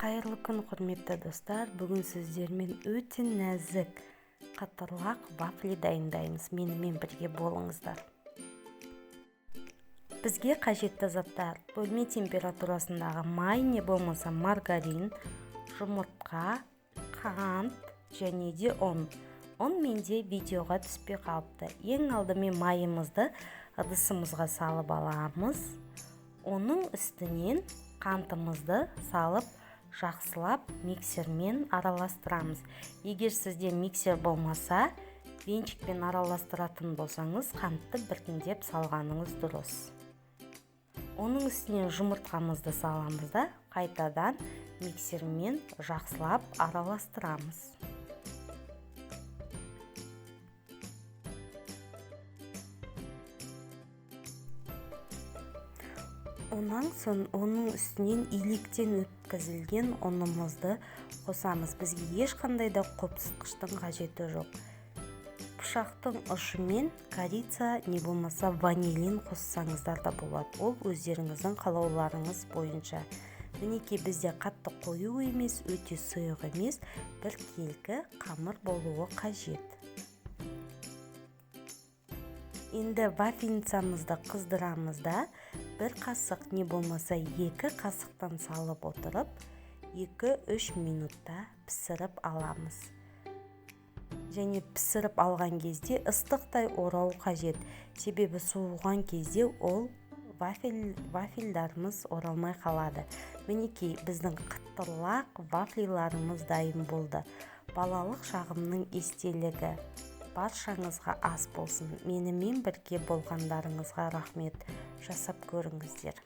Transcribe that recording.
Қайырлы күн, құрметті достар. Бүгін сіздермен өте нәзік қатырлақ вафли дайындаймыз. Менімен бірге болыңыздар. Бізге қажетті заттар: бөлме температурасындағы май не болмаса маргарин, жұмыртқа, қант және де ұн. Ұн менде видеоға түспей қалыпты. Ең алдымен майымызды ыдысымызға салып аламыз. Оның үстінен қантымызды салып жақсылап миксермен араластырамыз. Егер сізде миксер болмаса, венчикпен араластыратын болсаңыз, қантты біртіндеп салғаныңыз дұрыс. Оның үстіне жұмыртқамызды саламыз да, қайтадан миксермен жақсылап араластырамыз. Онан соң оның үстінен илектен өткізілген ұнымызды қосамыз. Бізге ешқандай да қопсытқыштың қажеті жоқ. Пышақтың ұшымен корица не болмаса ванилин қоссаңыздар да болады. Ол өздеріңіздің қалауларыңыз бойынша. Мінекей, бізде қатты қою емес, өте сұйық емес, бір келкі қамыр болуы қажет. Енді вафельницамызды қыздырамыз да, бір қасық не болмаса 2 қасықтан салып отырып, 2-3 минутта пісіріп аламыз. Және пісіріп алған кезде ыстықтай орау қажет. Себебі суыған кезде ол вафельдарымыз оралмай қалады. Мінекей, біздің қытырлақ вафлиларымыз дайын болды. Балалық шағымның естелігі. Баршаңызға ас болсын. Менімен бірге болғандарыңызға рахмет. Жасап көріңіздер.